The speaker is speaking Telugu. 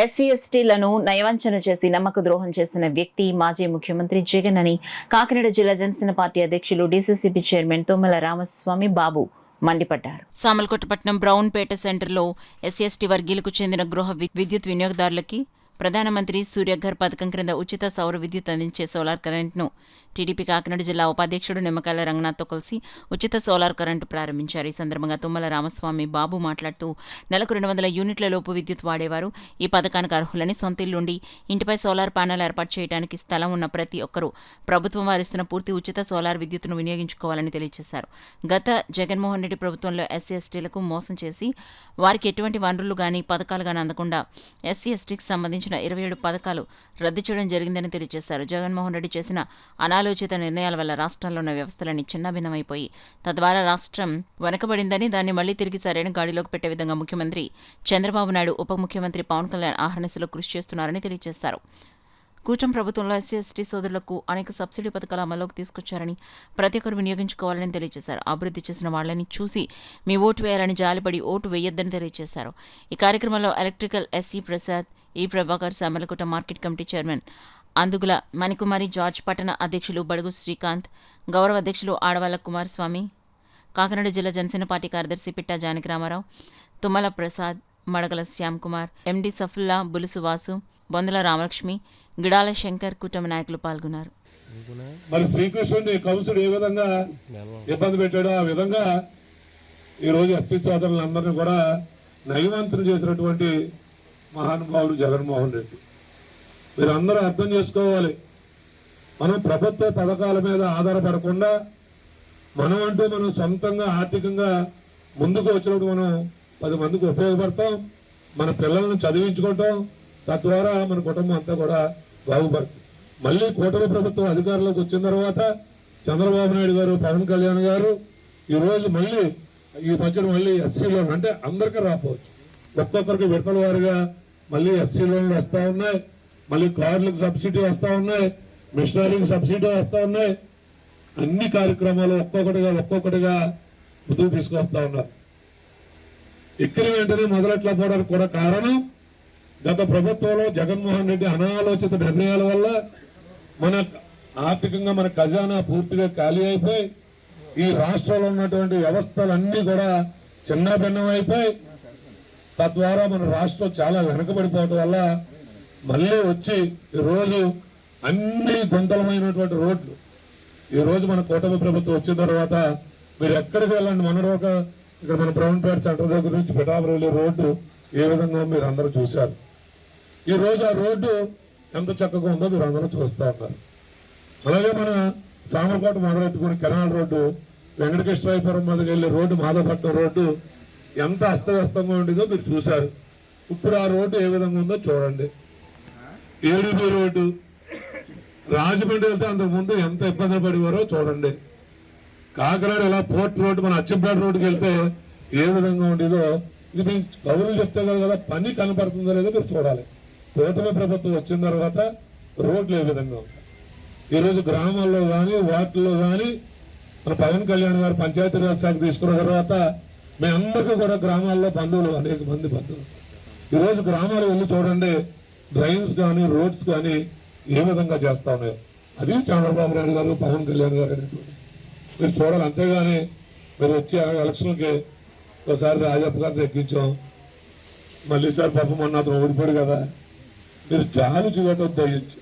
ఎస్సీ ఎస్టీలను నయవంచన చేసి నమ్మక ద్రోహం చేసిన వ్యక్తి మాజీ ముఖ్యమంత్రి జగన్ అని కాకినాడ జిల్లా జనసేన పార్టీ అధ్యక్షులు డీసీసీబీ చైర్మన్ తుమ్మల రామస్వామి బాబు మండిపడ్డారు. సామలకోటపట్నం బ్రౌన్పేట సెంటర్లో ఎస్సీ ఎస్టీ వర్గీయులకు చెందిన గృహ విద్యుత్ వినియోగదారులకి ప్రధానమంత్రి సూర్యఘర్ పథకం క్రింద ఉచిత సౌర విద్యుత్ అందించే సోలార్ కరెంట్ను టీడీపీ కాకినాడ జిల్లా ఉపాధ్యక్షుడు నిమ్మకాయల రంగనాథ్తో కలిసి ఉచిత సోలార్ కరెంటు ప్రారంభించారు. ఈ సందర్భంగా తుమ్మల రామస్వామి బాబు మాట్లాడుతూ నెలకు 200 యూనిట్ల లోపు విద్యుత్ వాడేవారు ఈ పథకానికి అర్హులని, సొంత ఇల్లుండి ఇంటిపై సోలార్ ప్యానెల్ ఏర్పాటు చేయడానికి స్థలం ఉన్న ప్రతి ఒక్కరూ ప్రభుత్వం వారిస్తున్న పూర్తి ఉచిత సోలార్ విద్యుత్తును వినియోగించుకోవాలని తెలియజేశారు. గత జగన్మోహన్ రెడ్డి ప్రభుత్వంలో ఎస్సీ ఎస్టీలకు మోసం చేసి వారికి ఎటువంటి వనరులు గానీ పథకాలు గానీ అందకుండా ఎస్సీ ఎస్టీకి సంబంధించిన 27 పథకాలు రద్దు చేయడం జరిగిందని తెలియజేశారు. జగన్మోహన్ రెడ్డి చేసిన అనాలోచిత నిర్ణయాల వల్ల రాష్ట్రంలో ఉన్న వ్యవస్థలన్నీ చిన్నభిన్నమైపోయి తద్వారా రాష్ట్రం వెనకబడిందని, దాన్ని మళ్లీ తిరిగి సరైన గాడిలోకి పెట్టే విధంగా ముఖ్యమంత్రి చంద్రబాబు నాయుడు, ఉప ముఖ్యమంత్రి పవన్ కళ్యాణ్ ఆహర్నిశలో కృషి చేస్తున్నారని తెలియజేశారు. కూటమి ప్రభుత్వంలో ఎస్సీ ఎస్టీ సోదరులకు అనేక సబ్సిడీ పథకాలు అమల్లోకి తీసుకొచ్చారని, ప్రతి ఒక్కరు వినియోగించుకోవాలని తెలియజేశారు. అభివృద్ధి చేసిన వాళ్లని చూసి మీ ఓటు వేయాలని జాలిపడి ఓటు వేయొద్దని తెలియజేశారు. ఈ కార్యక్రమంలో ఎలక్ట్రికల్ ఎస్సీ ప్రసాద్, ఈ Prabhakar, Samalkot market committee chairman Andugula Manikumari, George పట్టణ అధ్యక్షులు బడుగు శ్రీకాంత్, గౌరవ అధ్యక్షులు ఆడవాళ్ల కుమారస్వామి, కాకినాడ జిల్లా జనసేన పార్టీ కార్యదర్శి పిట్టా జానకి రామారావు, తుమ్మల ప్రసాద్, మడగల శ్యామ్ కుమార్, ఎండి సఫుల్లా, బులుసు వాసు, బొందల రామలక్ష్మి, గిడాల శంకర్ కూటమి నాయకులు పాల్గొన్నారు. మరి శ్రీకృష్ణుడిని కంసుడు ఏ విధంగా ఇబ్బంది పెట్టాడో ఆ విధంగా ఈరోజు ఎస్సీ సోదరులందరినీ కూడా నయవంతులు చేసినటువంటి మహానుభావుడు జగన్మోహన్ రెడ్డి. మీరు అందరూ అర్థం చేసుకోవాలి, మనం ప్రభుత్వ పథకాల మీద ఆధారపడకుండా మనం సొంతంగా ఆర్థికంగా ముందుకు వచ్చినప్పుడు మనం 10 మందికి ఉపయోగపడతాం, మన పిల్లలను చదివించుకుంటాం, తద్వారా మన కుటుంబం అంతా కూడా బాగుపడుతుంది. మళ్ళీ కూటమి ప్రభుత్వం అధికారంలోకి వచ్చిన తర్వాత చంద్రబాబు నాయుడు గారు, పవన్ కళ్యాణ్ గారు ఈరోజు మళ్ళీ ఈ మధ్యన మళ్ళీ ఎస్సీలో అంటే అందరికీ రాపోవచ్చు, ఒక్కొక్కరికి విడతల వారిగా మళ్ళీ ఎస్సీ లోన్లు వస్తూ ఉన్నాయి, మళ్ళీ కార్లకు సబ్సిడీ వస్తూ ఉన్నాయి, మిషనరీకి సబ్సిడీ వస్తూ ఉన్నాయి. అన్ని కార్యక్రమాలు ఒక్కొక్కటిగా ముందుకు తీసుకొస్తా ఉన్నారు. ఇక్కడి వెంటనే మొదలెట్లా పోవడానికి కూడా కారణం గత ప్రభుత్వంలో జగన్మోహన్ రెడ్డి అనాలోచిత నిర్ణయాల వల్ల మన ఆర్థికంగా మన ఖజానా పూర్తిగా ఖాళీ అయిపోయి ఈ రాష్ట్రంలో ఉన్నటువంటి వ్యవస్థలన్నీ కూడా చిన్నభిన్నమైపోయి తద్వారా మన రాష్ట్రం చాలా వెనకబడిపోవటం వల్ల మళ్ళీ వచ్చి ఈరోజు అన్ని గుంతలమైనటువంటి రోడ్లు ఈరోజు మన కూటమి ప్రభుత్వం వచ్చిన తర్వాత మీరు ఎక్కడికి వెళ్ళండి, ఇక్కడ మన బ్రౌన్పేట సెంటర్ దగ్గర నుంచి పిఠాపురం రోడ్డు ఏ విధంగా మీరు అందరూ చూశారు. ఈ రోజు ఆ రోడ్డు ఎంత చక్కగా ఉందో మీరు అందరూ చూస్తూ ఉన్నారు. అలాగే మన సామర్కోట మొదలెట్టుకుని కెనాల్ రోడ్డు, వెంకటకృష్ణరాయపురం మీదకి వెళ్ళే రోడ్డు, మాధవపట్నం రోడ్డు ఎంత అస్తవ్యస్తంగా ఉండేదో మీరు చూశారు. ఇప్పుడు ఆ రోడ్డు ఏ విధంగా ఉందో చూడండి. ఏడుపి రోడ్డు, రాజమండ్రి వెళ్తే అంతకు ముందు ఎంత ఇబ్బంది పడేవారో చూడండి. కాకినాడ ఇలా పోర్ట్ రోడ్డు, మన అచ్చంపేట రోడ్డుకి వెళ్తే ఏ విధంగా ఉండేదో ఇది మేము కబుర్లు చెప్తే కదా పని కనపడుతుందో లేదో మీరు చూడాలి. కూటమి ప్రభుత్వం వచ్చిన తర్వాత రోడ్లు ఏ విధంగా ఉంటాయి. ఈరోజు గ్రామాల్లో కానీ వార్డుల్లో కానీ మన పవన్ కళ్యాణ్ గారు పంచాయతీరాజ్ శాఖ తీసుకున్న తర్వాత మీ అందరికీ కూడా గ్రామాల్లో బంధువులు, అనేక మంది బంధువులు. ఈరోజు గ్రామాలు వెళ్ళి చూడండి, డ్రైన్స్ కానీ రోడ్స్ కానీ ఏ విధంగా చేస్తా ఉన్నాయో. అది చంద్రబాబు నాయుడు గారు, పవన్ కళ్యాణ్ గారు అనేటువంటి మీరు చూడాలి. అంతేగాని మీరు వచ్చే ఎలక్షన్కి ఒకసారి రాజప్ప గారిని ఎక్కించాం, మళ్ళీ సార్ పాపం మొన్న అతను ఓడిపోయాడు కదా, మీరు జాలు చూడటం దయించి